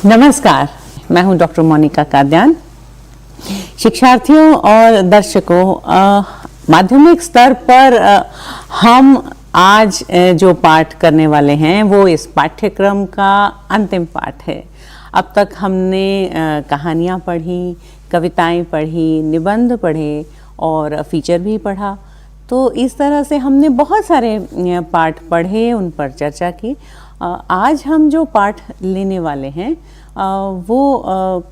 नमस्कार, मैं हूं डॉक्टर मोनिका काद्यान। शिक्षार्थियों और दर्शकों, माध्यमिक स्तर पर हम आज जो पाठ करने वाले हैं वो इस पाठ्यक्रम का अंतिम पाठ है। अब तक हमने कहानियाँ पढ़ी, कविताएं पढ़ी, निबंध पढ़े और फीचर भी पढ़ा। तो इस तरह से हमने बहुत सारे पाठ पढ़े, उन पर चर्चा की। आज हम जो पाठ लेने वाले हैं वो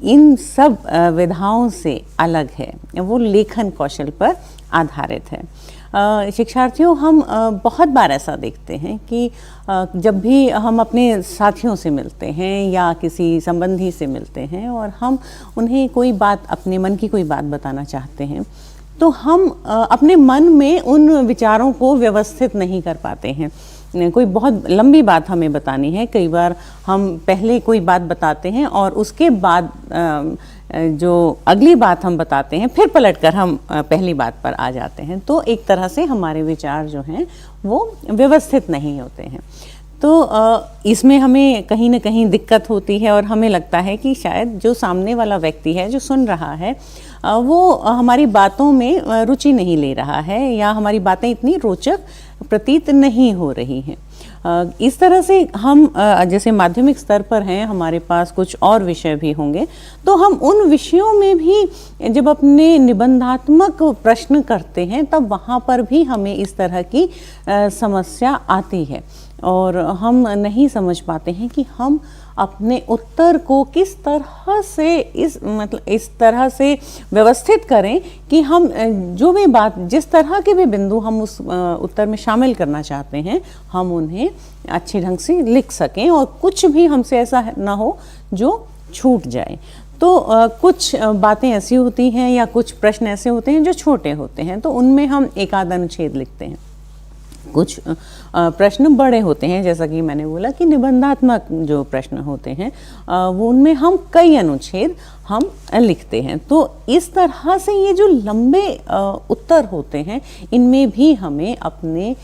इन सब विधाओं से अलग है, वो लेखन कौशल पर आधारित है। शिक्षार्थियों, हम बहुत बार ऐसा देखते हैं कि जब भी हम अपने साथियों से मिलते हैं या किसी संबंधी से मिलते हैं और हम उन्हें कोई बात, अपने मन की कोई बात बताना चाहते हैं, तो हम अपने मन में उन विचारों को व्यवस्थित नहीं कर पाते हैं। कोई बहुत लंबी बात हमें बतानी है, कई बार हम पहले कोई बात बताते हैं और उसके बाद जो अगली बात हम बताते हैं फिर पलटकर हम पहली बात पर आ जाते हैं। तो एक तरह से हमारे विचार जो हैं वो व्यवस्थित नहीं होते हैं। तो इसमें हमें कहीं ना कहीं दिक्कत होती है और हमें लगता है कि शायद जो सामने वाला व्यक्ति है, जो सुन रहा है, वो हमारी बातों में रुचि नहीं ले रहा है या हमारी बातें इतनी रोचक प्रतीत नहीं हो रही हैं। इस तरह से हम जैसे माध्यमिक स्तर पर हैं, हमारे पास कुछ और विषय भी होंगे, तो हम उन विषयों में भी जब अपने निबंधात्मक प्रश्न करते हैं तब वहाँ पर भी हमें इस तरह की समस्या आती है और हम नहीं समझ पाते हैं कि हम अपने उत्तर को किस तरह से इस तरह से व्यवस्थित करें कि हम जो भी बात, जिस तरह के भी बिंदु हम उस उत्तर में शामिल करना चाहते हैं, हम उन्हें अच्छी ढंग से लिख सकें और कुछ भी हमसे ऐसा ना हो जो छूट जाए। तो कुछ बातें ऐसी होती हैं या कुछ प्रश्न ऐसे होते हैं जो छोटे होते हैं, तो उनमें हम एक आध अनुच्छेद लिखते हैं। कुछ प्रश्न बड़े होते हैं, जैसा कि मैंने बोला कि निबंधात्मक जो प्रश्न होते हैं वो उनमें हम कई अनुच्छेद हम लिखते हैं। तो इस तरह से ये जो लंबे उत्तर होते हैं, इनमें भी हमें अपने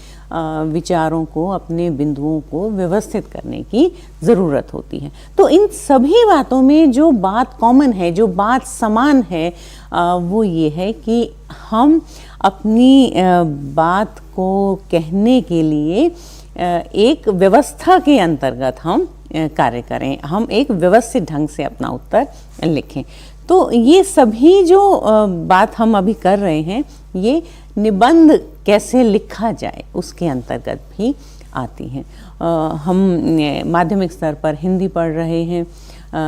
विचारों को, अपने बिंदुओं को व्यवस्थित करने की ज़रूरत होती है। तो इन सभी बातों में जो बात कॉमन है, जो बात समान है, वो ये है कि हम अपनी बात को कहने के लिए एक व्यवस्था के अंतर्गत हम कार्य करें, हम एक व्यवस्थित ढंग से अपना उत्तर लिखें। तो ये सभी जो बात हम अभी कर रहे हैं, ये निबंध कैसे लिखा जाए उसके अंतर्गत भी आती हैं। हम माध्यमिक स्तर पर हिंदी पढ़ रहे हैं,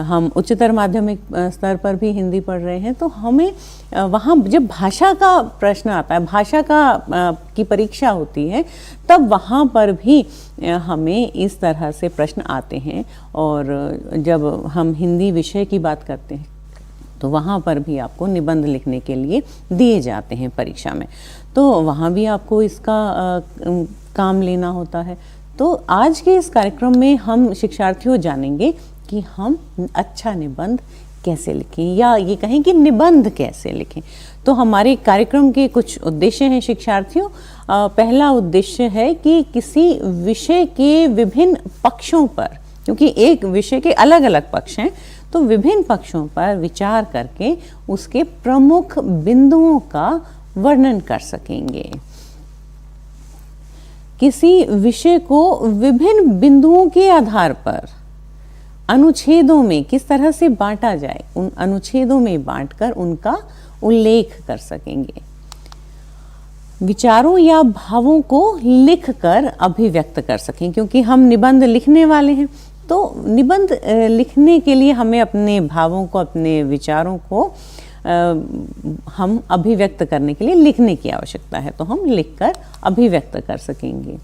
हम उच्चतर माध्यमिक स्तर पर भी हिंदी पढ़ रहे हैं, तो हमें वहाँ जब भाषा का प्रश्न आता है, भाषा की परीक्षा होती है, तब वहाँ पर भी हमें इस तरह से प्रश्न आते हैं। और जब हम हिंदी विषय की बात करते हैं तो वहाँ पर भी आपको निबंध लिखने के लिए दिए जाते हैं परीक्षा में, तो वहाँ भी आपको इसका काम लेना होता है। तो आज के इस कार्यक्रम में हम शिक्षार्थियों जानेंगे कि हम अच्छा निबंध कैसे लिखें, या ये कहें कि निबंध कैसे लिखें। तो हमारे कार्यक्रम के कुछ उद्देश्य हैं शिक्षार्थियों। पहला उद्देश्य है कि किसी विषय के विभिन्न पक्षों पर, क्योंकि एक विषय के अलग अलग पक्ष हैं, तो विभिन्न पक्षों पर विचार करके उसके प्रमुख बिंदुओं का वर्णन कर सकेंगे। किसी विषय को विभिन्न बिंदुओं के आधार पर अनुच्छेदों में किस तरह से बांटा जाए, उन अनुच्छेदों में बांटकर उनका उल्लेख कर सकेंगे। विचारों या भावों को लिखकर अभिव्यक्त कर सकें, क्योंकि हम निबंध लिखने वाले हैं, तो निबंध लिखने के लिए हमें अपने भावों को, अपने विचारों को हम अभिव्यक्त करने के लिए लिखने की आवश्यकता है, तो हम लिखकर अभिव्यक्त कर सकेंगे।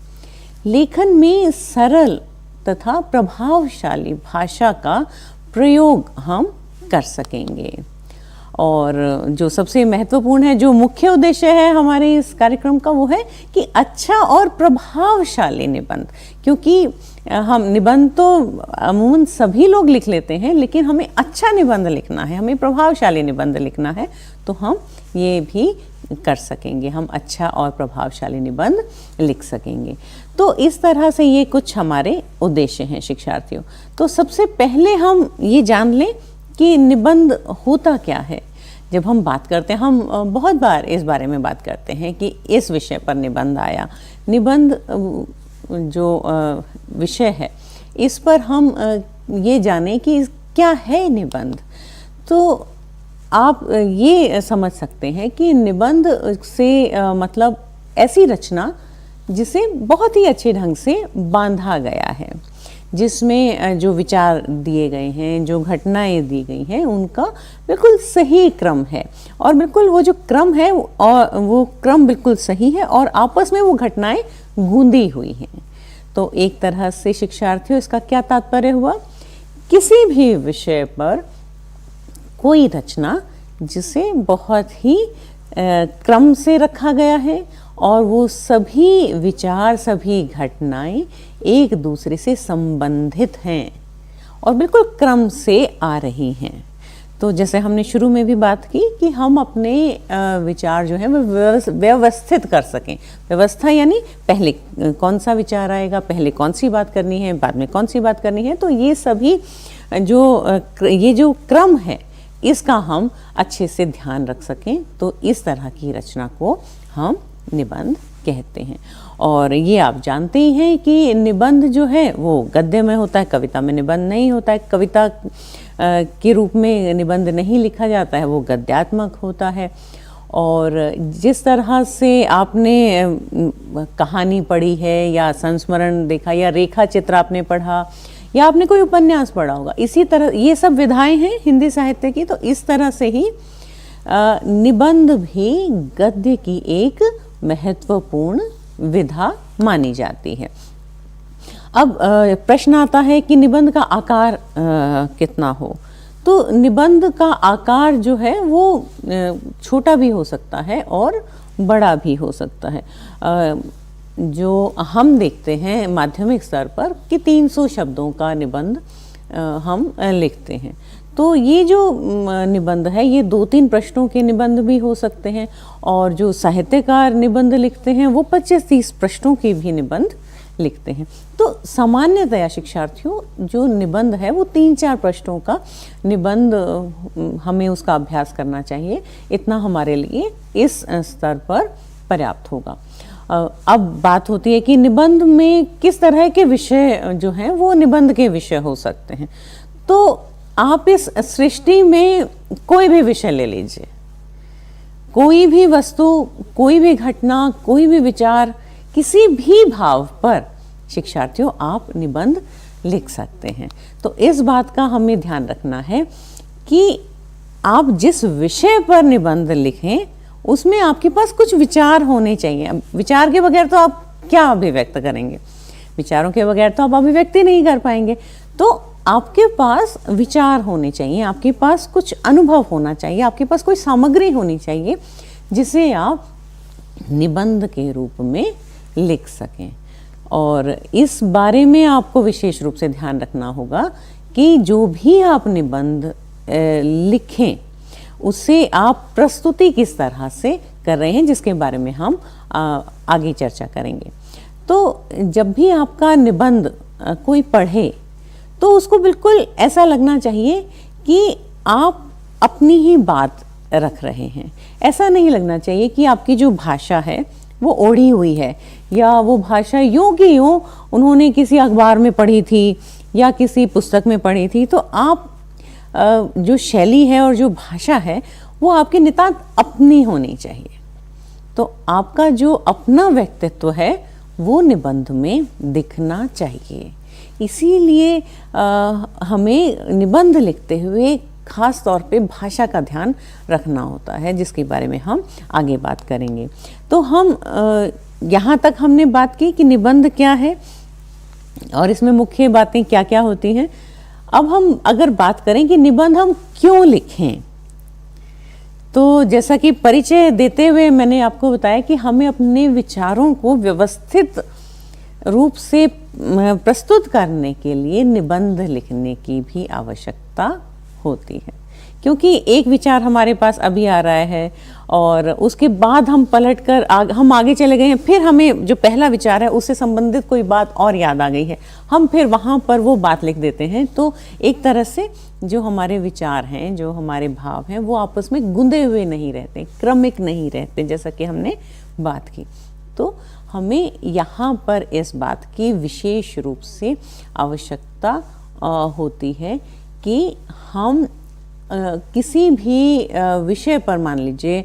लेखन में सरल तथा प्रभावशाली भाषा का प्रयोग हम कर सकेंगे। और जो सबसे महत्वपूर्ण है, जो मुख्य उद्देश्य है हमारे इस कार्यक्रम का, वो है कि अच्छा और प्रभावशाली निबंध, क्योंकि हम निबंध तो अमूमन सभी लोग लिख लेते हैं, लेकिन हमें अच्छा निबंध लिखना है, हमें प्रभावशाली निबंध लिखना है, तो हम ये भी कर सकेंगे, हम अच्छा और प्रभावशाली निबंध लिख सकेंगे। तो इस तरह से ये कुछ हमारे उद्देश्य हैं शिक्षार्थियों। तो सबसे पहले हम ये जान लें कि निबंध होता क्या है। जब हम बात करते हैं, हम बहुत बार इस बारे में बात करते हैं कि इस विषय पर निबंध आया। निबंध जो विषय है, इस पर हम ये जानें कि क्या है निबंध। तो आप ये समझ सकते हैं कि निबंध से मतलब ऐसी रचना जिसे बहुत ही अच्छे ढंग से बांधा गया है, जिसमें जो विचार दिए गए हैं, जो घटनाएं दी गई हैं, उनका बिल्कुल सही क्रम है, और बिल्कुल वो जो क्रम है और वो क्रम बिल्कुल सही है, और आपस में वो घटनाएं गूंदी हुई हैं। तो एक तरह से शिक्षार्थियों, इसका क्या तात्पर्य हुआ? किसी भी विषय पर कोई रचना जिसे बहुत ही क्रम से रखा गया है, और वो सभी विचार, सभी घटनाएं एक दूसरे से संबंधित हैं और बिल्कुल क्रम से आ रही हैं। तो जैसे हमने शुरू में भी बात की कि हम अपने विचार जो हैं वो व्यवस्थित कर सकें। व्यवस्था यानी पहले कौन सा विचार आएगा, पहले कौन सी बात करनी है, बाद में कौन सी बात करनी है। तो ये सभी ये जो क्रम है, इसका हम अच्छे से ध्यान रख सकें। तो इस तरह की रचना को हम निबंध कहते हैं। और ये आप जानते ही हैं कि निबंध जो है वो गद्य में होता है, कविता में निबंध नहीं होता है। कविता के रूप में निबंध नहीं लिखा जाता है, वो गद्यात्मक होता है। और जिस तरह से आपने कहानी पढ़ी है, या संस्मरण देखा, या रेखा चित्र आपने पढ़ा, या आपने कोई उपन्यास पढ़ा होगा, इसी तरह ये सब विधाएं हैं हिंदी साहित्य की। तो इस तरह से ही निबंध भी गद्य की एक महत्वपूर्ण विधा मानी जाती है। अब प्रश्न आता है कि निबंध का आकार कितना हो। तो निबंध का आकार जो है वो छोटा भी हो सकता है और बड़ा भी हो सकता है। जो हम देखते हैं माध्यमिक स्तर पर कि 300 शब्दों का निबंध हम लिखते हैं। तो ये जो निबंध है, ये 2-3 प्रश्नों के निबंध भी हो सकते हैं, और जो साहित्यकार निबंध लिखते हैं वो 25-30 प्रश्नों के भी निबंध लिखते हैं। तो सामान्यतया शिक्षार्थियों, जो निबंध है वो 3-4 प्रश्नों का निबंध हमें उसका अभ्यास करना चाहिए। इतना हमारे लिए इस स्तर पर पर्याप्त होगा। अब बात होती है कि निबंध में किस तरह के विषय जो हैं वो निबंध के विषय हो सकते हैं। तो आप इस सृष्टि में कोई भी विषय ले लीजिए, कोई भी वस्तु, कोई भी घटना, कोई भी विचार, किसी भी भाव पर शिक्षार्थियों आप निबंध लिख सकते हैं। तो इस बात का हमें ध्यान रखना है कि आप जिस विषय पर निबंध लिखें उसमें आपके पास कुछ विचार होने चाहिए। अब विचार के बगैर तो आप क्या अभिव्यक्त करेंगे? विचारों के बगैर तो आप अभिव्यक्ति नहीं कर पाएंगे। तो आपके पास विचार होने चाहिए, आपके पास कुछ अनुभव होना चाहिए, आपके पास कोई सामग्री होनी चाहिए जिसे आप निबंध के रूप में लिख सकें। और इस बारे में आपको विशेष रूप से ध्यान रखना होगा कि जो भी आप निबंध लिखें उससे आप प्रस्तुति किस तरह से कर रहे हैं, जिसके बारे में हम आगे चर्चा करेंगे। तो जब भी आपका निबंध कोई पढ़े तो उसको बिल्कुल ऐसा लगना चाहिए कि आप अपनी ही बात रख रहे हैं। ऐसा नहीं लगना चाहिए कि आपकी जो भाषा है वो ओढ़ी हुई है, या वो भाषा यूं कि यूं उन्होंने किसी अखबार में पढ़ी थी या किसी पुस्तक में पढ़ी थी। तो आप जो शैली है और जो भाषा है वो आपके नितांत अपनी होनी चाहिए। तो आपका जो अपना व्यक्तित्व है वो निबंध में दिखना चाहिए। इसीलिए हमें निबंध लिखते हुए खास तौर पे भाषा का ध्यान रखना होता है, जिसके बारे में हम आगे बात करेंगे। तो हम यहाँ तक हमने बात की कि निबंध क्या है और इसमें मुख्य बातें क्या क्या होती हैं। अब हम अगर बात करें कि निबंध हम क्यों लिखें, तो जैसा कि परिचय देते हुए मैंने आपको बताया कि हमें अपने विचारों को व्यवस्थित रूप से प्रस्तुत करने के लिए निबंध लिखने की भी आवश्यकता होती है। क्योंकि एक विचार हमारे पास अभी आ रहा है और उसके बाद हम पलट कर हम आगे चले गए हैं, फिर हमें जो पहला विचार है उससे संबंधित कोई बात और याद आ गई है, हम फिर वहाँ पर वो बात लिख देते हैं। तो एक तरह से जो हमारे विचार हैं, जो हमारे भाव हैं, वो आपस में गुंदे हुए नहीं रहते, क्रमिक नहीं रहते, जैसा कि हमने बात की। तो हमें यहाँ पर इस बात की विशेष रूप से आवश्यकता होती है कि हम किसी भी विषय पर, मान लीजिए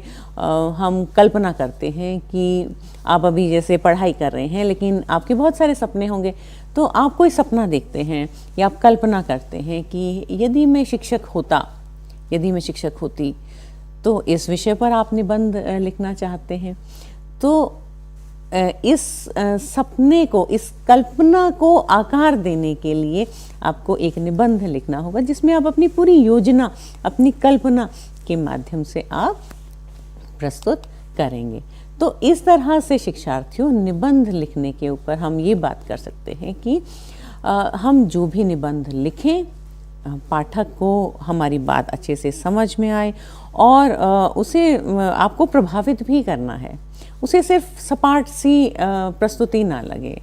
हम कल्पना करते हैं कि आप अभी जैसे पढ़ाई कर रहे हैं लेकिन आपके बहुत सारे सपने होंगे, तो आप कोई सपना देखते हैं या आप कल्पना करते हैं कि यदि मैं शिक्षक होता, यदि मैं शिक्षक होती, तो इस विषय पर आप निबंध लिखना चाहते हैं। तो इस सपने को, इस कल्पना को आकार देने के लिए आपको एक निबंध लिखना होगा जिसमें आप अपनी पूरी योजना, अपनी कल्पना के माध्यम से आप प्रस्तुत करेंगे। तो इस तरह से शिक्षार्थियों, निबंध लिखने के ऊपर हम ये बात कर सकते हैं कि हम जो भी निबंध लिखें, पाठक को हमारी बात अच्छे से समझ में आए और उसे आपको प्रभावित भी करना है, उसे सिर्फ सपाट सी प्रस्तुति ना लगे।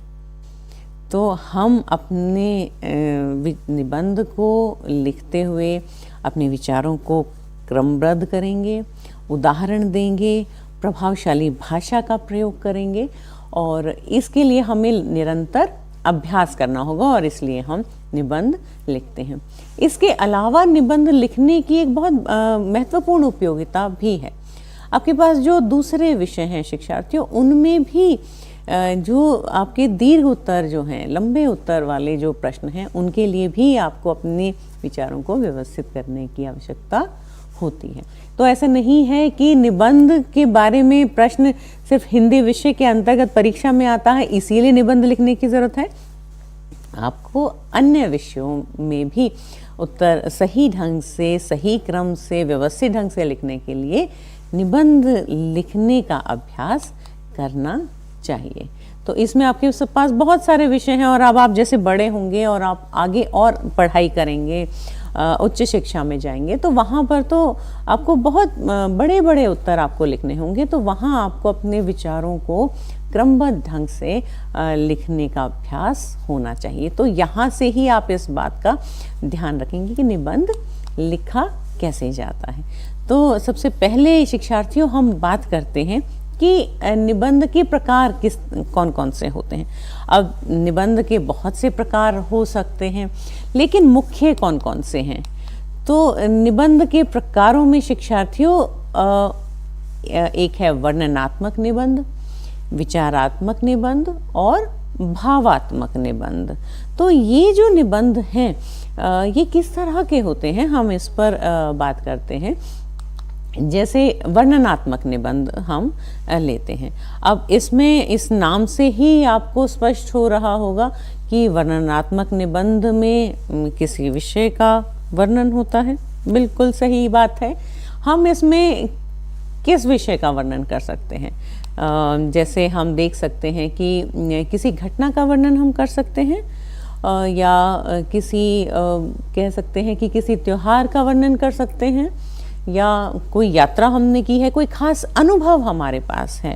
तो हम अपने निबंध को लिखते हुए अपने विचारों को क्रमबद्ध करेंगे, उदाहरण देंगे, प्रभावशाली भाषा का प्रयोग करेंगे और इसके लिए हमें निरंतर अभ्यास करना होगा और इसलिए हम निबंध लिखते हैं। इसके अलावा निबंध लिखने की एक बहुत महत्वपूर्ण उपयोगिता भी है। आपके पास जो दूसरे विषय हैं शिक्षार्थियों, उनमें भी जो आपके दीर्घ उत्तर जो हैं, लंबे उत्तर वाले जो प्रश्न हैं, उनके लिए भी आपको अपने विचारों को व्यवस्थित करने की आवश्यकता होती है। तो ऐसा नहीं है कि निबंध के बारे में प्रश्न सिर्फ हिंदी विषय के अंतर्गत परीक्षा में आता है इसीलिए निबंध लिखने की ज़रूरत है। आपको अन्य विषयों में भी उत्तर सही ढंग से, सही क्रम से, व्यवस्थित ढंग से लिखने के लिए निबंध लिखने का अभ्यास करना चाहिए। तो इसमें आपके पास बहुत सारे विषय हैं और अब आप जैसे बड़े होंगे और आप आगे और पढ़ाई करेंगे, उच्च शिक्षा में जाएंगे, तो वहाँ पर तो आपको बहुत बड़े बड़े उत्तर आपको लिखने होंगे। तो वहाँ आपको अपने विचारों को क्रमबद्ध ढंग से लिखने का अभ्यास होना चाहिए। तो यहाँ से ही आप इस बात का ध्यान रखेंगे कि निबंध लिखा कैसे जाता है। तो सबसे पहले शिक्षार्थियों हम बात करते हैं कि निबंध के प्रकार कौन कौन से होते हैं। अब निबंध के बहुत से प्रकार हो सकते हैं, लेकिन मुख्य कौन कौन से हैं। तो निबंध के प्रकारों में शिक्षार्थियों एक है वर्णनात्मक निबंध, विचारात्मक निबंध और भावात्मक निबंध। तो ये जो निबंध हैं ये किस तरह के होते हैं, हम इस पर बात करते हैं। जैसे वर्णनात्मक निबंध हम लेते हैं। अब इसमें इस नाम से ही आपको स्पष्ट हो रहा होगा कि वर्णनात्मक निबंध में किसी विषय का वर्णन होता है। बिल्कुल सही बात है। हम इसमें किस विषय का वर्णन कर सकते हैं, जैसे हम देख सकते हैं कि किसी घटना का वर्णन हम कर सकते हैं या किसी कह सकते हैं कि किसी त्योहार का वर्णन कर सकते हैं या कोई यात्रा हमने की है, कोई खास अनुभव हमारे पास है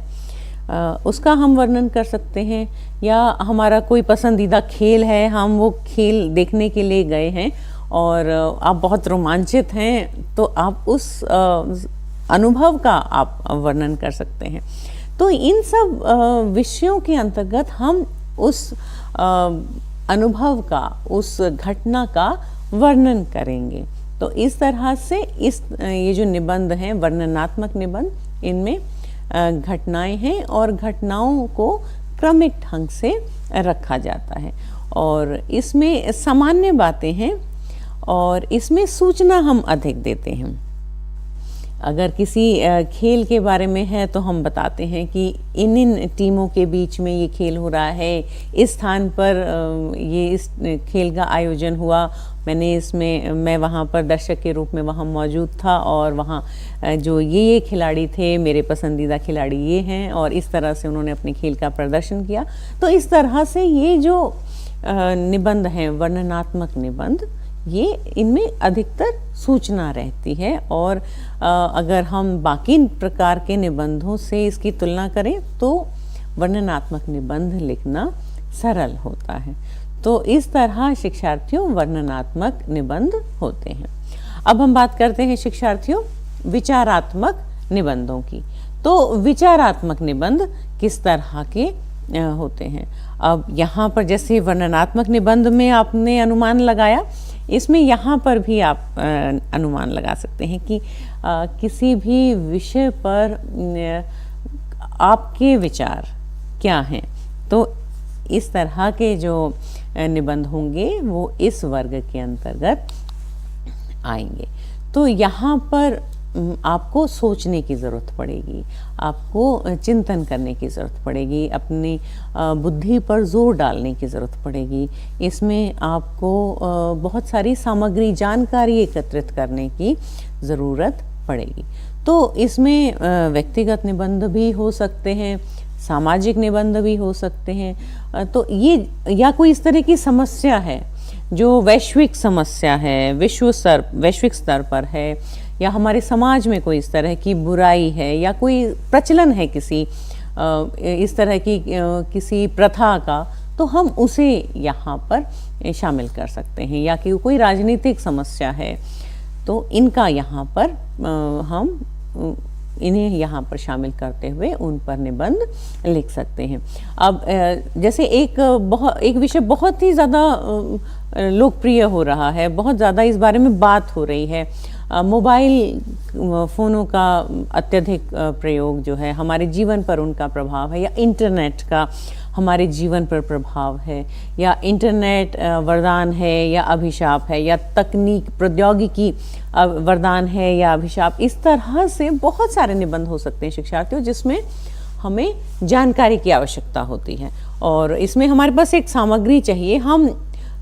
उसका हम वर्णन कर सकते हैं, या हमारा कोई पसंदीदा खेल है, हम वो खेल देखने के लिए गए हैं और आप बहुत रोमांचित हैं तो आप उस अनुभव का आप वर्णन कर सकते हैं। तो इन सब विषयों के अंतर्गत हम उस अनुभव का, उस घटना का वर्णन करेंगे। तो इस तरह से ये जो निबंध हैं वर्णनात्मक निबंध, इनमें घटनाएं हैं और घटनाओं को क्रमिक ढंग से रखा जाता है और इसमें सामान्य बातें हैं और इसमें सूचना हम अधिक देते हैं। अगर किसी खेल के बारे में है तो हम बताते हैं कि इन टीमों के बीच में ये खेल हो रहा है, इस स्थान पर ये इस खेल का आयोजन हुआ, मैं वहाँ पर दर्शक के रूप में वहाँ मौजूद था और वहाँ जो ये खिलाड़ी थे, मेरे पसंदीदा खिलाड़ी ये हैं और इस तरह से उन्होंने अपने खेल का प्रदर्शन किया। तो इस तरह से ये जो निबंध हैं वर्णनात्मक निबंध, ये इनमें अधिकतर सूचना रहती है। और अगर हम बाकी प्रकार के निबंधों से इसकी तुलना करें तो वर्णनात्मक निबंध लिखना सरल होता है। तो इस तरह शिक्षार्थियों वर्णनात्मक निबंध होते हैं। अब हम बात करते हैं शिक्षार्थियों विचारात्मक निबंधों की। तो विचारात्मक निबंध किस तरह के होते हैं? अब यहाँ पर जैसे वर्णनात्मक निबंध में आपने अनुमान लगाया, इसमें यहाँ पर भी आप अनुमान लगा सकते हैं कि किसी भी विषय पर आपके विचार क्या हैं। तो इस तरह के जो निबंध होंगे वो इस वर्ग के अंतर्गत आएंगे। तो यहाँ पर आपको सोचने की ज़रूरत पड़ेगी, आपको चिंतन करने की ज़रूरत पड़ेगी, अपनी बुद्धि पर जोर डालने की ज़रूरत पड़ेगी। इसमें आपको बहुत सारी सामग्री, जानकारी एकत्रित करने की ज़रूरत पड़ेगी। तो इसमें व्यक्तिगत निबंध भी हो सकते हैं, सामाजिक निबंध भी हो सकते हैं। तो ये या कोई इस तरह की समस्या है जो वैश्विक समस्या है, वैश्विक स्तर पर है, या हमारे समाज में कोई इस तरह की बुराई है, या कोई प्रचलन है किसी इस तरह की किसी प्रथा का, तो हम उसे यहाँ पर शामिल कर सकते हैं। या कि कोई राजनीतिक समस्या है तो इनका यहाँ पर हम इन्हें यहाँ पर शामिल करते हुए उन पर निबंध लिख सकते हैं। अब जैसे एक विषय बहुत ही ज़्यादा लोकप्रिय हो रहा है, बहुत ज़्यादा इस बारे में बात हो रही है, मोबाइल फ़ोनों का अत्यधिक प्रयोग जो है, हमारे जीवन पर उनका प्रभाव है, या इंटरनेट का हमारे जीवन पर प्रभाव है, या इंटरनेट वरदान है या अभिशाप है, या तकनीक प्रौद्योगिकी वरदान है या अभिशाप। इस तरह से बहुत सारे निबंध हो सकते हैं शिक्षार्थियों, जिसमें हमें जानकारी की आवश्यकता होती है। और इसमें हमारे पास एक सामग्री चाहिए। हम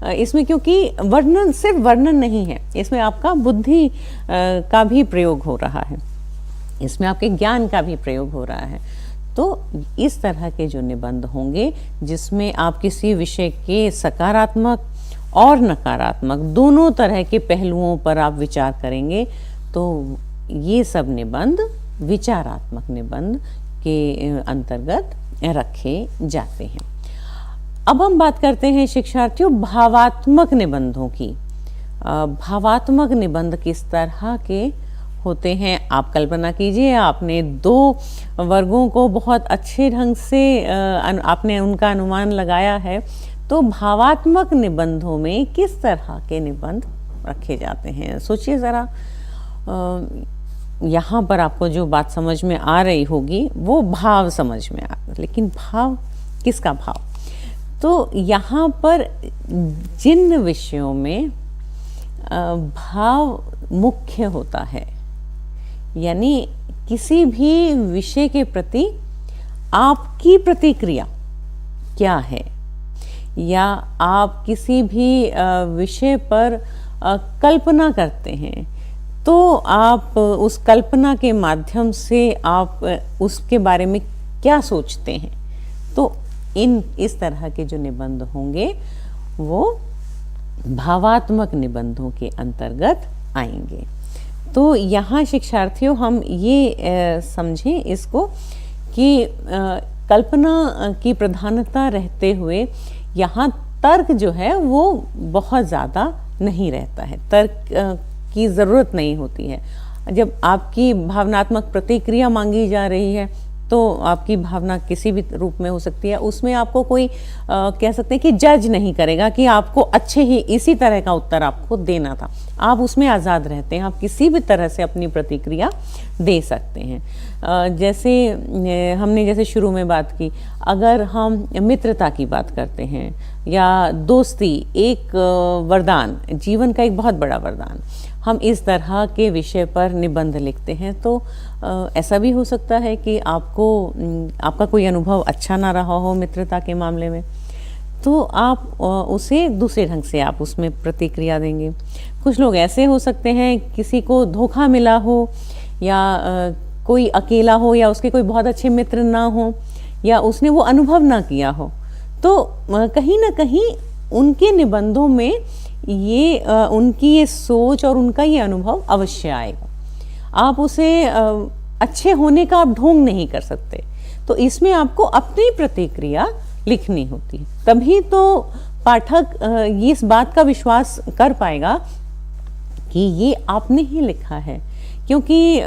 इसमें, क्योंकि वर्णन सिर्फ वर्णन नहीं है, इसमें आपका बुद्धि का भी प्रयोग हो रहा है, इसमें आपके ज्ञान का भी प्रयोग हो रहा है। तो इस तरह के जो निबंध होंगे जिसमें आप किसी विषय के सकारात्मक और नकारात्मक दोनों तरह के पहलुओं पर आप विचार करेंगे, तो ये सब निबंध विचारात्मक निबंध के अंतर्गत रखे जाते हैं। अब हम बात करते हैं शिक्षार्थियों भावात्मक निबंधों की। भावात्मक निबंध किस तरह के होते हैं? आप कल्पना कीजिए, आपने दो वर्गों को बहुत अच्छे ढंग से आपने उनका अनुमान लगाया है। तो भावात्मक निबंधों में किस तरह के निबंध रखे जाते हैं? सोचिए ज़रा। यहाँ पर आपको जो बात समझ में आ रही होगी वो भाव समझ में आ, लेकिन भाव किसका भाव? तो यहाँ पर जिन विषयों में भाव मुख्य होता है, यानी किसी भी विषय के प्रति आपकी प्रतिक्रिया क्या है, या आप किसी भी विषय पर कल्पना करते हैं, तो आप उस कल्पना के माध्यम से आप उसके बारे में क्या सोचते हैं। तो इस तरह के जो निबंध होंगे वो भावात्मक निबंधों के अंतर्गत आएंगे। तो यहाँ शिक्षार्थियों हम ये समझें इसको कि कल्पना की प्रधानता रहते हुए यहाँ तर्क जो है वो बहुत ज़्यादा नहीं रहता है, तर्क की ज़रूरत नहीं होती है। जब आपकी भावनात्मक प्रतिक्रिया मांगी जा रही है तो आपकी भावना किसी भी रूप में हो सकती है, उसमें आपको कोई कह सकते हैं कि जज नहीं करेगा कि आपको अच्छे ही इसी तरह का उत्तर आपको देना था। आप उसमें आज़ाद रहते हैं, आप किसी भी तरह से अपनी प्रतिक्रिया दे सकते हैं। जैसे हमने जैसे शुरू में बात की, अगर हम मित्रता की बात करते हैं या दोस्ती, एक वरदान, जीवन का एक बहुत बड़ा वरदान, हम इस तरह के विषय पर निबंध लिखते हैं, तो ऐसा भी हो सकता है कि आपका कोई अनुभव अच्छा ना रहा हो मित्रता के मामले में, तो आप उसे दूसरे ढंग से आप उसमें प्रतिक्रिया देंगे। कुछ लोग ऐसे हो सकते हैं, किसी को धोखा मिला हो, या कोई अकेला हो, या उसके कोई बहुत अच्छे मित्र ना हो, या उसने वो अनुभव ना किया हो, तो कहीं ना कहीं उनके निबंधों में ये उनकी ये सोच और उनका ये अनुभव अवश्य आएगा। आप उसे अच्छे होने का आप ढोंग नहीं कर सकते, तो इसमें आपको अपनी प्रतिक्रिया लिखनी होती है, तभी तो पाठक ये इस बात का विश्वास कर पाएगा कि ये आपने ही लिखा है, क्योंकि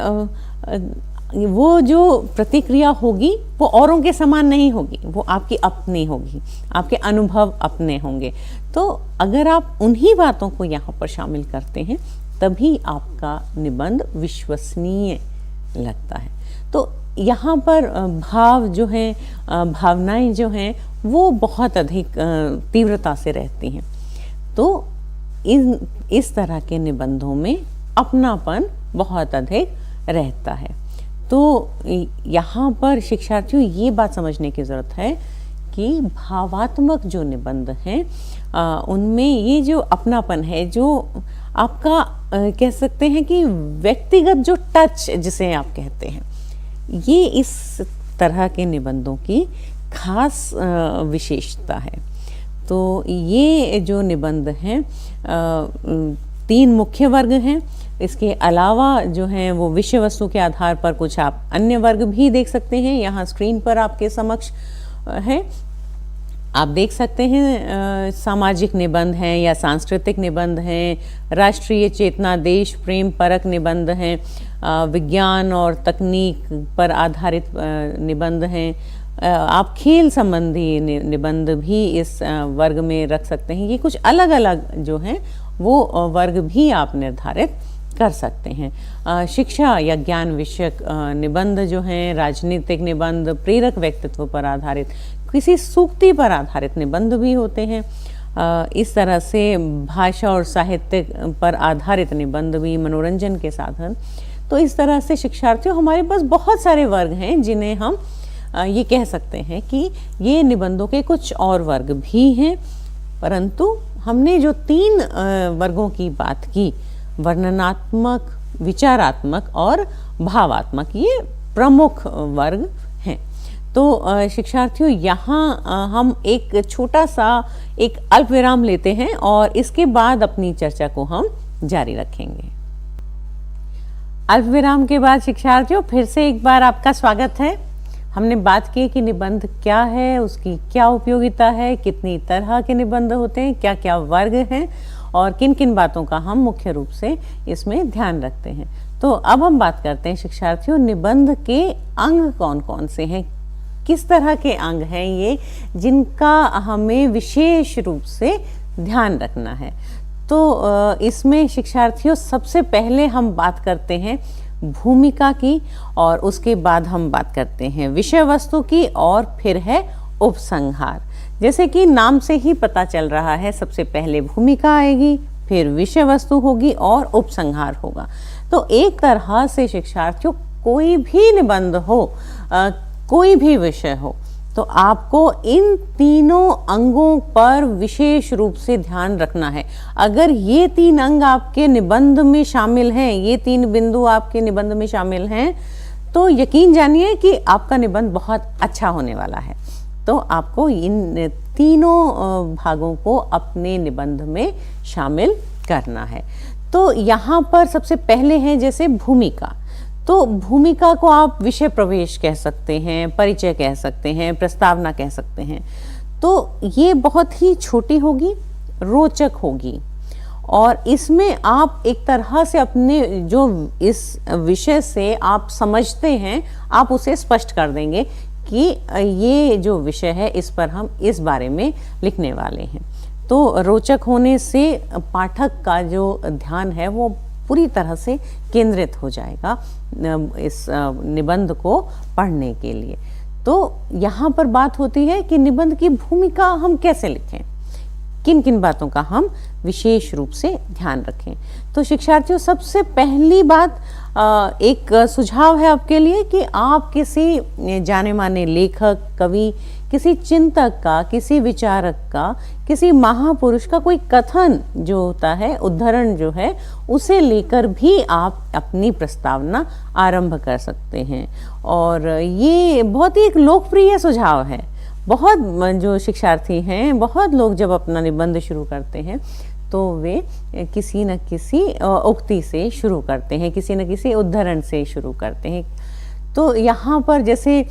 वो जो प्रतिक्रिया होगी वो औरों के समान नहीं होगी, वो आपकी अपनी होगी, आपके अनुभव अपने होंगे। तो अगर आप उन्हीं बातों को यहाँ पर शामिल करते हैं तभी आपका निबंध विश्वसनीय लगता है। तो यहाँ पर भाव जो हैं, भावनाएं जो हैं वो बहुत अधिक तीव्रता से रहती हैं। तो इस तरह के निबंधों में अपनापन बहुत अधिक रहता है। तो यहाँ पर शिक्षार्थियों ये बात समझने की ज़रूरत है कि भावात्मक जो निबंध हैं उनमें ये जो अपनापन है, जो आपका कह सकते हैं कि व्यक्तिगत जो टच जिसे आप कहते हैं, ये इस तरह के निबंधों की खास विशेषता है। तो ये जो निबंध हैं 3 मुख्य वर्ग हैं। इसके अलावा जो हैं वो विषय वस्तु के आधार पर कुछ आप अन्य वर्ग भी देख सकते हैं। यहाँ स्क्रीन पर आपके समक्ष है, आप देख सकते हैं सामाजिक निबंध हैं या सांस्कृतिक निबंध हैं, राष्ट्रीय चेतना, देश प्रेम परक निबंध हैं, विज्ञान और तकनीक पर आधारित निबंध हैं। आप खेल संबंधी निबंध भी इस वर्ग में रख सकते हैं। ये कुछ अलग अलग जो हैं वो वर्ग भी आप निर्धारित कर सकते हैं। शिक्षा या ज्ञान विषयक निबंध जो हैं, राजनीतिक निबंध, प्रेरक व्यक्तित्व पर आधारित, किसी सूक्ति पर आधारित निबंध भी होते हैं। इस तरह से भाषा और साहित्य पर आधारित निबंध भी, मनोरंजन के साधन। तो इस तरह से शिक्षार्थियों हमारे पास बहुत सारे वर्ग हैं जिन्हें हम ये कह सकते हैं कि ये निबंधों के कुछ और वर्ग भी हैं, परंतु हमने जो 3 वर्गों की बात की, वर्णनात्मक, विचारात्मक और भावात्मक, ये प्रमुख वर्ग हैं। तो शिक्षार्थियों यहाँ हम एक छोटा सा एक अल्प विराम लेते हैं और इसके बाद अपनी चर्चा को हम जारी रखेंगे। अल्प विराम के बाद शिक्षार्थियों फिर से एक बार आपका स्वागत है। हमने बात की कि निबंध क्या है, उसकी क्या उपयोगिता है, कितनी तरह के निबंध होते हैं, क्या क्या वर्ग हैं और किन किन बातों का हम मुख्य रूप से इसमें ध्यान रखते हैं। तो अब हम बात करते हैं शिक्षार्थियों, निबंध के अंग कौन कौन से हैं, किस तरह के अंग हैं ये जिनका हमें विशेष रूप से ध्यान रखना है। तो इसमें शिक्षार्थियों सबसे पहले हम बात करते हैं भूमिका की, और उसके बाद हम बात करते हैं विषय वस्तु की, और फिर है उपसंहार। जैसे कि नाम से ही पता चल रहा है, सबसे पहले भूमिका आएगी, फिर विषय वस्तु होगी और उपसंहार होगा। तो एक तरह से शिक्षार्थियों कोई भी निबंध हो, कोई भी विषय हो, तो आपको इन तीनों अंगों पर विशेष रूप से ध्यान रखना है। अगर ये 3 अंग आपके निबंध में शामिल हैं, ये 3 बिंदु आपके निबंध में शामिल हैं, तो यकीन जानिए कि आपका निबंध बहुत अच्छा होने वाला है। तो आपको इन तीनों भागों को अपने निबंध में शामिल करना है। तो यहाँ पर सबसे पहले है जैसे भूमिका। तो भूमिका को आप विषय प्रवेश कह सकते हैं, परिचय कह सकते हैं, प्रस्तावना कह सकते हैं। तो ये बहुत ही छोटी होगी, रोचक होगी, और इसमें आप एक तरह से अपने जो इस विषय से आप समझते हैं, आप उसे स्पष्ट कर देंगे कि ये जो विषय है इस पर हम इस बारे में लिखने वाले हैं। तो रोचक होने से पाठक का जो ध्यान है वो पूरी तरह से केंद्रित हो जाएगा इस निबंध को पढ़ने के लिए। तो यहाँ पर बात होती है कि निबंध की भूमिका हम कैसे लिखें, किन किन बातों का हम विशेष रूप से ध्यान रखें। तो शिक्षार्थियों सबसे पहली बात एक सुझाव है आपके लिए कि आप किसी जाने माने लेखक, कवि, किसी चिंतक का, किसी विचारक का, किसी महापुरुष का कोई कथन जो होता है, उद्धरण जो है, उसे लेकर भी आप अपनी प्रस्तावना आरंभ कर सकते हैं। और ये बहुत ही एक लोकप्रिय सुझाव है। बहुत जो शिक्षार्थी हैं, बहुत लोग जब अपना निबंध शुरू करते हैं तो वे किसी न किसी उक्ति से शुरू करते हैं, किसी न किसी उद्धरण से शुरू करते हैं। तो यहाँ पर जैसे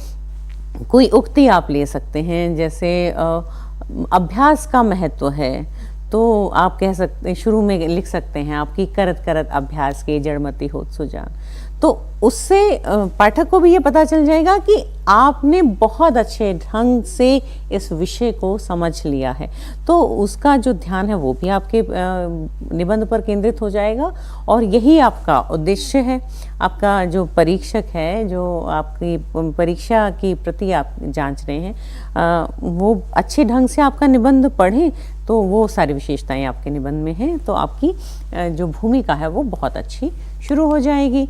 कोई उक्ति आप ले सकते हैं, जैसे अभ्यास का महत्व है, तो आप कह सकते, शुरू में लिख सकते हैं, आपकी करत करत अभ्यास के जड़मति होत सुजान। तो उससे पाठक को भी ये पता चल जाएगा कि आपने बहुत अच्छे ढंग से इस विषय को समझ लिया है, तो उसका जो ध्यान है वो भी आपके निबंध पर केंद्रित हो जाएगा। और यही आपका उद्देश्य है। आपका जो परीक्षक है, जो आपकी परीक्षा की प्रति आप जांच रहे हैं, वो अच्छे ढंग से आपका निबंध पढ़ें, तो वो सारी विशेषताएं आपके निबंध में हैं, तो आपकी जो भूमिका है वो बहुत अच्छी शुरू हो जाएगी।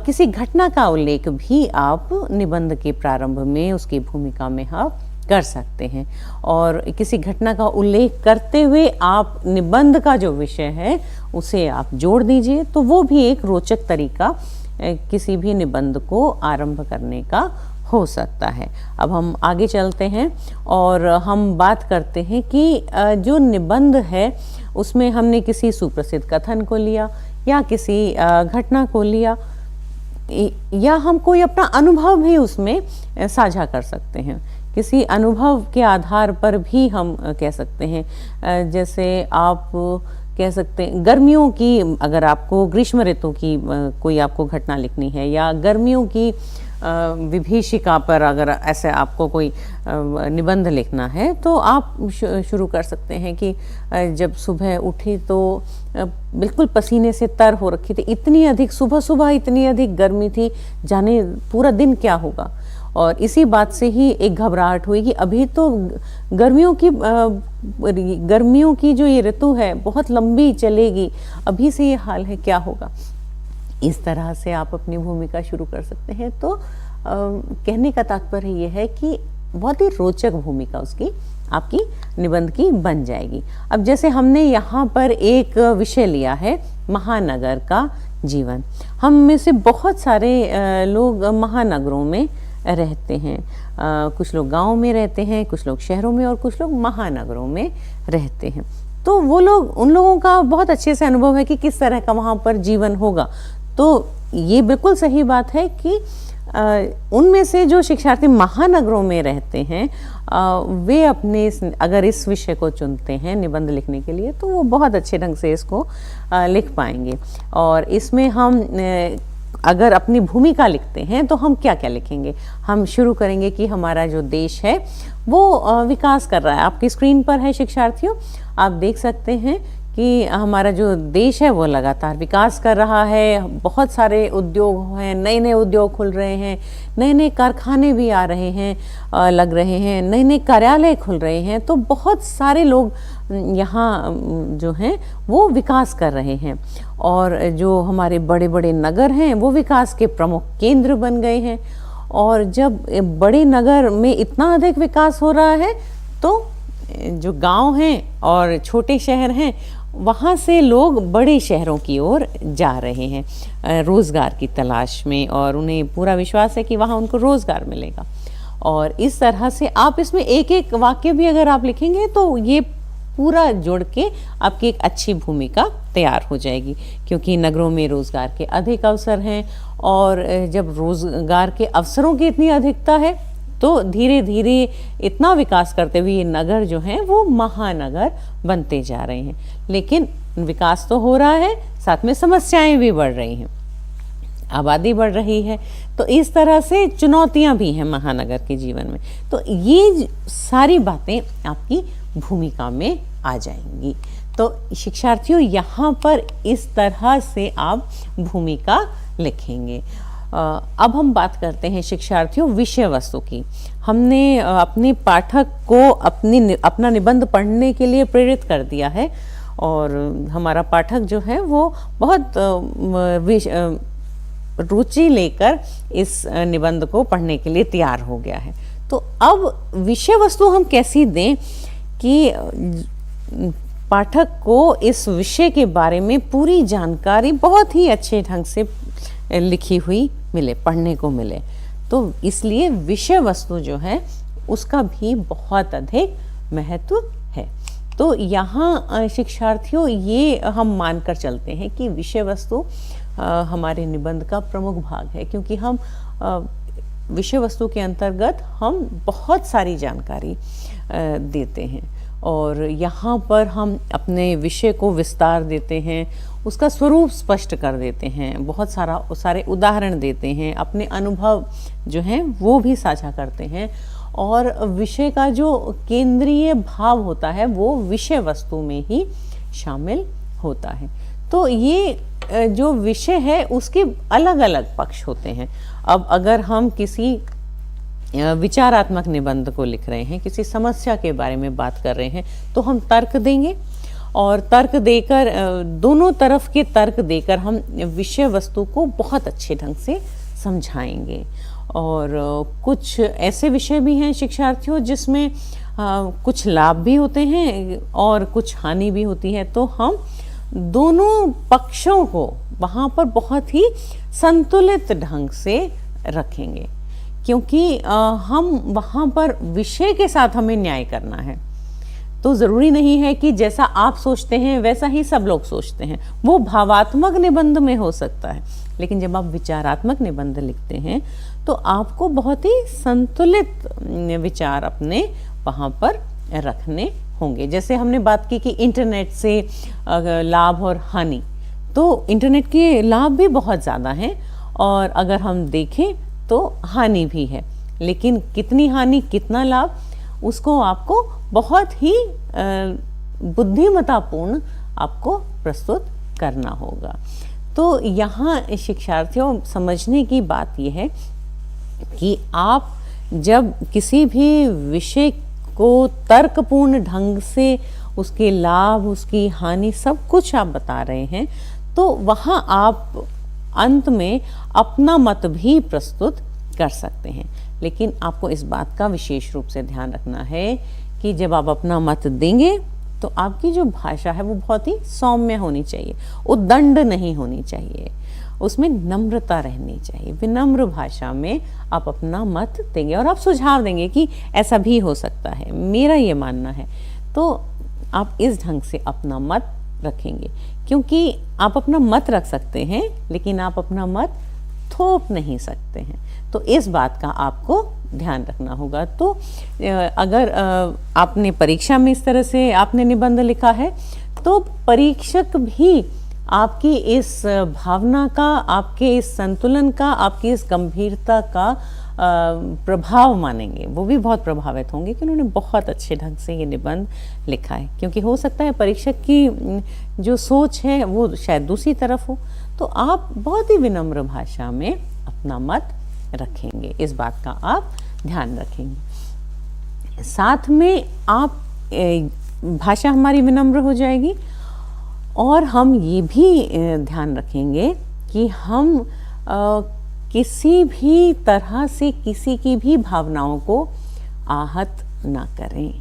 किसी घटना का उल्लेख भी आप निबंध के प्रारंभ में उसकी भूमिका में आप कर सकते हैं, और किसी घटना का उल्लेख करते हुए आप निबंध का जो विषय है उसे आप जोड़ दीजिए, तो वो भी एक रोचक तरीका किसी भी निबंध को आरंभ करने का हो सकता है। अब हम आगे चलते हैं और हम बात करते हैं कि जो निबंध है उसमें हमने किसी सुप्रसिद्ध कथन को लिया या किसी घटना को लिया, या हम कोई अपना अनुभव भी उसमें साझा कर सकते हैं। किसी अनुभव के आधार पर भी हम कह सकते हैं, जैसे आप कह सकते हैं गर्मियों की, अगर आपको ग्रीष्म ऋतु की कोई आपको घटना लिखनी है, या गर्मियों की विभीषिका पर अगर ऐसे आपको कोई निबंध लिखना है, तो आप शुरू कर सकते हैं कि जब सुबह उठी तो बिल्कुल पसीने से तर हो रखी थी, इतनी अधिक सुबह सुबह इतनी अधिक गर्मी थी, जाने पूरा दिन क्या होगा। और इसी बात से ही एक घबराहट हुई कि अभी तो गर्मियों की जो ये ऋतु है बहुत लंबी चलेगी, अभी से ये हाल है, क्या होगा। इस तरह से आप अपनी भूमिका शुरू कर सकते हैं। तो कहने का तात्पर्य ये है कि बहुत ही रोचक भूमिका उसकी आपकी निबंध की बन जाएगी। अब जैसे हमने यहाँ पर एक विषय लिया है महानगर का जीवन। हम में से बहुत सारे लोग महानगरों में रहते हैं, कुछ लोग गाँव में रहते हैं, कुछ लोग शहरों में, और कुछ लोग महानगरों में रहते हैं। तो वो लोग, उन लोगों का बहुत अच्छे से अनुभव है कि किस तरह का वहाँ पर जीवन होगा। तो ये बिल्कुल सही बात है कि उनमें से जो शिक्षार्थी महानगरों में रहते हैं, वे अपने अगर इस विषय को चुनते हैं निबंध लिखने के लिए, तो वो बहुत अच्छे ढंग से इसको लिख पाएंगे। और इसमें हम अगर अपनी भूमिका लिखते हैं तो हम क्या क्या लिखेंगे। हम शुरू करेंगे कि हमारा जो देश है वो विकास कर रहा है। आपकी स्क्रीन पर है शिक्षार्थियों, आप देख सकते हैं कि हमारा जो देश है वो लगातार विकास कर रहा है। बहुत सारे उद्योग हैं, नए नए उद्योग खुल रहे हैं, नए नए कारखाने भी आ रहे हैं, लग रहे हैं, नए नए कार्यालय खुल रहे हैं। तो बहुत सारे लोग यहाँ जो हैं वो विकास कर रहे हैं, और जो हमारे बड़े बड़े नगर हैं वो विकास के प्रमुख केंद्र बन गए हैं। और जब बड़े नगर में इतना अधिक विकास हो रहा है, तो जो गांव हैं और छोटे शहर हैं, वहाँ से लोग बड़े शहरों की ओर जा रहे हैं रोज़गार की तलाश में, और उन्हें पूरा विश्वास है कि वहाँ उनको रोज़गार मिलेगा। और इस तरह से आप इसमें एक एक वाक्य भी अगर आप लिखेंगे तो ये पूरा जोड़ के आपकी एक अच्छी भूमिका तैयार हो जाएगी, क्योंकि नगरों में रोज़गार के अधिक अवसर हैं, और जब रोज़गार के अवसरों की इतनी अधिकता है तो धीरे धीरे इतना विकास करते हुए ये नगर जो हैं वो महानगर बनते जा रहे हैं। लेकिन विकास तो हो रहा है, साथ में समस्याएं भी बढ़ रही हैं, आबादी बढ़ रही है, तो इस तरह से चुनौतियां भी हैं महानगर के जीवन में। तो ये सारी बातें आपकी भूमिका में आ जाएंगी। तो शिक्षार्थियों, यहाँ पर इस तरह से आप भूमिका लिखेंगे। अब हम बात करते हैं शिक्षार्थियों विषय वस्तु की। हमने अपने पाठक को अपना निबंध पढ़ने के लिए प्रेरित कर दिया है, और हमारा पाठक जो है वो बहुत रुचि लेकर इस निबंध को पढ़ने के लिए तैयार हो गया है। तो अब विषय वस्तु हम कैसी दें कि पाठक को इस विषय के बारे में पूरी जानकारी बहुत ही अच्छे ढंग से लिखी हुई मिले, पढ़ने को मिले। तो इसलिए विषय वस्तु जो है उसका भी बहुत अधिक महत्व है। तो यहाँ शिक्षार्थियों ये हम मानकर चलते हैं कि विषय वस्तु हमारे निबंध का प्रमुख भाग है, क्योंकि हम विषय वस्तु के अंतर्गत हम बहुत सारी जानकारी देते हैं और यहाँ पर हम अपने विषय को विस्तार देते हैं, उसका स्वरूप स्पष्ट कर देते हैं, बहुत सारे उदाहरण देते हैं, अपने अनुभव जो हैं वो भी साझा करते हैं और विषय का जो केंद्रीय भाव होता है वो विषय वस्तु में ही शामिल होता है। तो ये जो विषय है उसके अलग अलग पक्ष होते हैं। अब अगर हम किसी विचारात्मक निबंध को लिख रहे हैं, किसी समस्या के बारे में बात कर रहे हैं, तो हम तर्क देंगे और तर्क देकर दोनों तरफ के तर्क देकर हम विषय वस्तु को बहुत अच्छे ढंग से समझाएंगे। और कुछ ऐसे विषय भी हैं शिक्षार्थियों जिसमें कुछ लाभ भी होते हैं और कुछ हानि भी होती है, तो हम दोनों पक्षों को वहाँ पर बहुत ही संतुलित ढंग से रखेंगे, क्योंकि हम वहाँ पर विषय के साथ हमें न्याय करना है। तो ज़रूरी नहीं है कि जैसा आप सोचते हैं वैसा ही सब लोग सोचते हैं, वो भावात्मक निबंध में हो सकता है, लेकिन जब आप विचारात्मक निबंध लिखते हैं तो आपको बहुत ही संतुलित विचार अपने वहाँ पर रखने होंगे। जैसे हमने बात की कि इंटरनेट से लाभ और हानि, तो इंटरनेट के लाभ भी बहुत ज़्यादा हैं और अगर हम देखें तो हानि भी है, लेकिन कितनी हानि कितना लाभ उसको आपको बहुत ही बुद्धिमत्तापूर्ण आपको प्रस्तुत करना होगा। तो यहाँ शिक्षार्थियों समझने की बात यह है कि आप जब किसी भी विषय को तर्कपूर्ण ढंग से उसके लाभ उसकी हानि सब कुछ आप बता रहे हैं, तो वहाँ आप अंत में अपना मत भी प्रस्तुत कर सकते हैं। लेकिन आपको इस बात का विशेष रूप से ध्यान रखना है कि जब आप अपना मत देंगे तो आपकी जो भाषा है वो बहुत ही सौम्य होनी चाहिए, उद्दंड नहीं होनी चाहिए, उसमें नम्रता रहनी चाहिए। विनम्र भाषा में आप अपना मत देंगे और आप सुझाव देंगे कि ऐसा भी हो सकता है, मेरा ये मानना है, तो आप इस ढंग से अपना मत रखेंगे। क्योंकि आप अपना मत रख सकते हैं लेकिन आप अपना मत थोप नहीं सकते हैं, तो इस बात का आपको ध्यान रखना होगा। तो अगर आपने परीक्षा में इस तरह से आपने निबंध लिखा है तो परीक्षक भी आपकी इस भावना का, आपके इस संतुलन का, आपकी इस गंभीरता का प्रभाव मानेंगे, वो भी बहुत प्रभावित होंगे कि उन्होंने बहुत अच्छे ढंग से ये निबंध लिखा है। क्योंकि हो सकता है परीक्षक की जो सोच है वो शायद दूसरी तरफ हो, तो आप बहुत ही विनम्र भाषा में अपना मत रखेंगे, इस बात का आप ध्यान रखेंगे। साथ में आप भाषा हमारी विनम्र हो जाएगी और हम ये भी ध्यान रखेंगे कि हम किसी भी तरह से किसी की भी भावनाओं को आहत ना करें,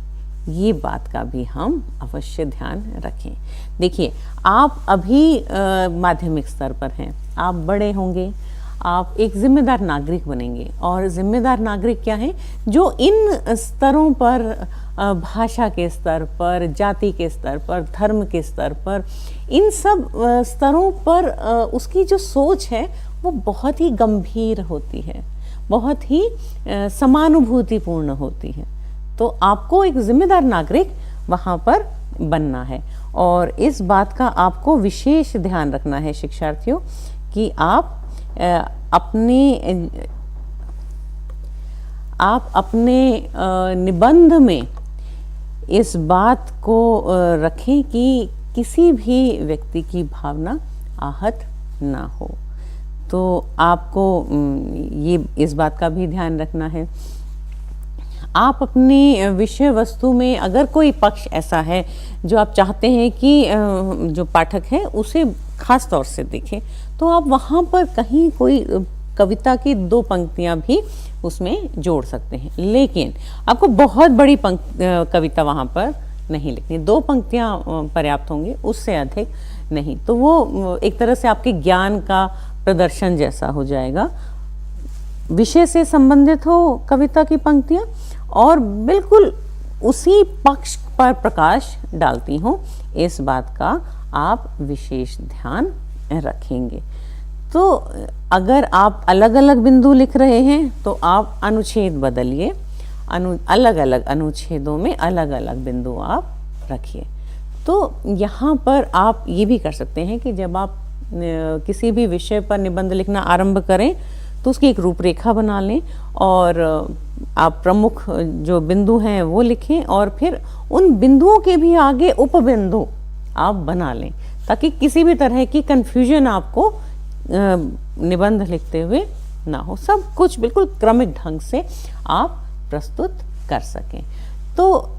ये बात का भी हम अवश्य ध्यान रखें। देखिए, आप अभी माध्यमिक स्तर पर हैं, आप बड़े होंगे, आप एक जिम्मेदार नागरिक बनेंगे। और जिम्मेदार नागरिक क्या है? जो इन स्तरों पर, भाषा के स्तर पर, जाति के स्तर पर, धर्म के स्तर पर, इन सब स्तरों पर उसकी जो सोच है वो बहुत ही गंभीर होती है, बहुत ही समानुभूतिपूर्ण होती है। तो आपको एक जिम्मेदार नागरिक वहाँ पर बनना है और इस बात का आपको विशेष ध्यान रखना है शिक्षार्थियों कि आप अपने निबंध में इस बात को रखें कि किसी भी व्यक्ति की भावना आहत ना हो। तो आपको ये इस बात का भी ध्यान रखना है। आप अपनी विषय वस्तु में अगर कोई पक्ष ऐसा है जो आप चाहते हैं कि जो पाठक है उसे खास तौर से देखें, तो आप वहाँ पर कहीं कोई कविता की 2 पंक्तियाँ भी उसमें जोड़ सकते हैं, लेकिन आपको बहुत बड़ी कविता वहाँ पर नहीं लिखनी, 2 पंक्तियाँ पर्याप्त होंगी, उससे अधिक नहीं। तो वो एक तरह से आपके ज्ञान का प्रदर्शन जैसा हो जाएगा। विषय से संबंधित हो कविता की पंक्तियाँ और बिल्कुल उसी पक्ष पर प्रकाश डालती हूँ, इस बात का आप विशेष ध्यान रखेंगे। तो अगर आप अलग अलग बिंदु लिख रहे हैं तो आप अनुच्छेद बदलिए, अलग अलग अनुच्छेदों में अलग अलग बिंदु आप रखिए। तो यहाँ पर आप ये भी कर सकते हैं कि जब आप किसी भी विषय पर निबंध लिखना आरंभ करें तो उसकी एक रूपरेखा बना लें और आप प्रमुख जो बिंदु हैं वो लिखें और फिर उन बिंदुओं के भी आगे उपबिंदु आप बना लें, ताकि किसी भी तरह की कन्फ्यूजन आपको निबंध लिखते हुए ना हो। सब कुछ बिल्कुल क्रमिक ढंग से आप प्रस्तुत कर सकें। तो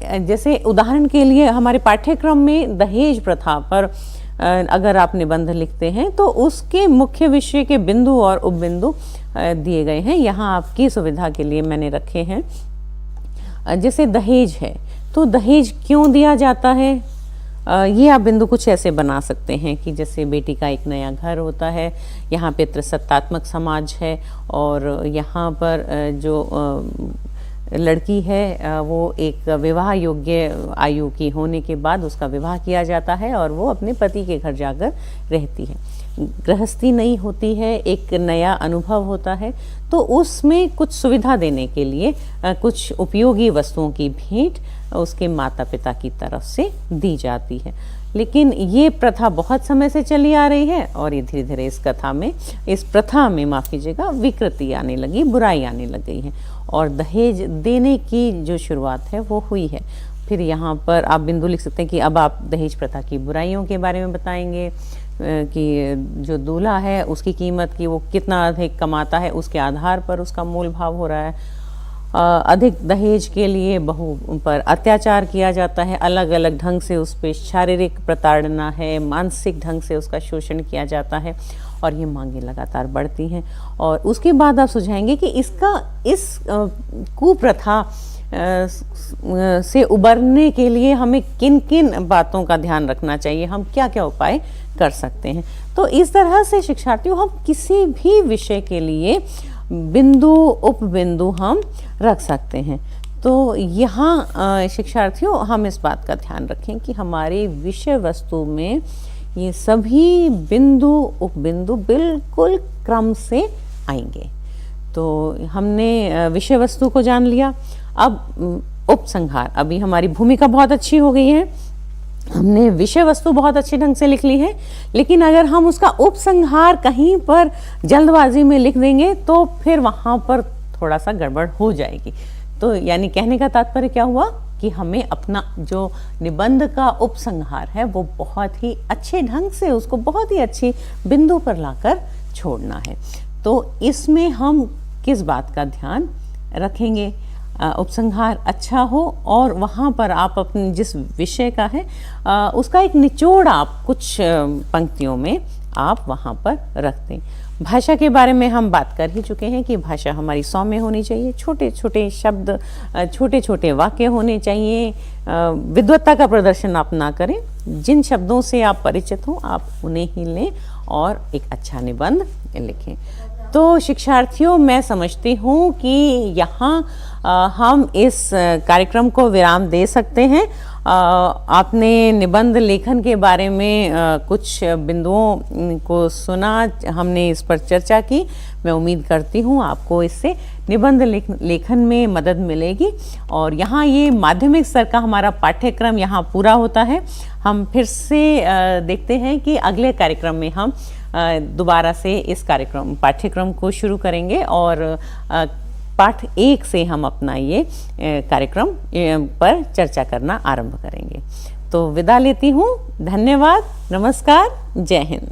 जैसे उदाहरण के लिए हमारे पाठ्यक्रम में दहेज प्रथा पर अगर आप निबंध लिखते हैं तो उसके मुख्य विषय के बिंदु और उपबिंदु दिए गए हैं। यहाँ आपकी सुविधा के लिए मैंने रखे हैं। जैसे दहेज है तो दहेज क्यों दिया जाता है, ये आप बिंदु कुछ ऐसे बना सकते हैं कि जैसे बेटी का एक नया घर होता है, यहाँ पितृसत्तात्मक समाज है और यहाँ पर जो लड़की है वो एक विवाह योग्य आयु की होने के बाद उसका विवाह किया जाता है और वो अपने पति के घर जाकर रहती है। गृहस्थी नहीं होती है, एक नया अनुभव होता है, तो उसमें कुछ सुविधा देने के लिए कुछ उपयोगी वस्तुओं की भेंट उसके माता पिता की तरफ से दी जाती है। लेकिन ये प्रथा बहुत समय से चली आ रही है और ये धीरे धीरे इस प्रथा में माफ़ कीजिएगा विकृति आने लगी, बुराई आने लग गई है और दहेज देने की जो शुरुआत है वो हुई है। फिर यहाँ पर आप बिंदु लिख सकते हैं कि अब आप दहेज प्रथा की बुराइयों के बारे में बताएंगे कि जो दूल्हा है उसकी कीमत की वो कितना अधिक कमाता है, उसके आधार पर उसका मोल भाव हो रहा है। अधिक दहेज के लिए बहू पर अत्याचार किया जाता है, अलग अलग ढंग से उस पर शारीरिक प्रताड़ना है, मानसिक ढंग से उसका शोषण किया जाता है और ये मांगें लगातार बढ़ती हैं। और उसके बाद आप सुझाएंगे कि इस कुप्रथा से उबरने के लिए हमें किन किन बातों का ध्यान रखना चाहिए, हम क्या क्या उपाय कर सकते हैं। तो इस तरह से शिक्षार्थियों हम किसी भी विषय के लिए बिंदु उपबिंदु हम रख सकते हैं। तो यहाँ शिक्षार्थियों हम इस बात का ध्यान रखें कि हमारी विषय वस्तु में ये सभी बिंदु उपबिंदु बिल्कुल क्रम से आएंगे। तो हमने विषय वस्तु को जान लिया। अब उपसंहार, अभी हमारी भूमिका बहुत अच्छी हो गई है, हमने विषय वस्तु बहुत अच्छे ढंग से लिख ली है, लेकिन अगर हम उसका उपसंहार कहीं पर जल्दबाजी में लिख देंगे तो फिर वहाँ पर थोड़ा सा गड़बड़ हो जाएगी। तो यानी कहने का तात्पर्य क्या हुआ कि हमें अपना जो निबंध का उपसंहार है वो बहुत ही अच्छे ढंग से उसको बहुत ही अच्छी बिंदु पर लाकर छोड़ना है। तो इसमें हम किस बात का ध्यान रखेंगे, उपसंहार अच्छा हो और वहाँ पर आप अपने जिस विषय का है उसका एक निचोड़ आप कुछ पंक्तियों में आप वहाँ पर रख दें। भाषा के बारे में हम बात कर ही चुके हैं कि भाषा हमारी सौम्य होनी चाहिए, छोटे छोटे शब्द, छोटे छोटे वाक्य होने चाहिए, विद्वत्ता का प्रदर्शन आप ना करें। जिन शब्दों से आप परिचित हों आप उन्हें ही लें और एक अच्छा निबंध लिखें। तो शिक्षार्थियों, मैं समझती हूँ कि यहाँ हम इस कार्यक्रम को विराम दे सकते हैं। आपने निबंध लेखन के बारे में कुछ बिंदुओं को सुना, हमने इस पर चर्चा की। मैं उम्मीद करती हूँ आपको इससे निबंध लेखन में मदद मिलेगी। और यहाँ ये माध्यमिक स्तर का हमारा पाठ्यक्रम यहाँ पूरा होता है। हम फिर से देखते हैं कि अगले कार्यक्रम में हम दोबारा से इस पाठ्यक्रम को शुरू करेंगे और पाठ 1 से हम अपना ये कार्यक्रम पर चर्चा करना आरंभ करेंगे। तो विदा लेती हूँ। धन्यवाद, नमस्कार, जय हिंद।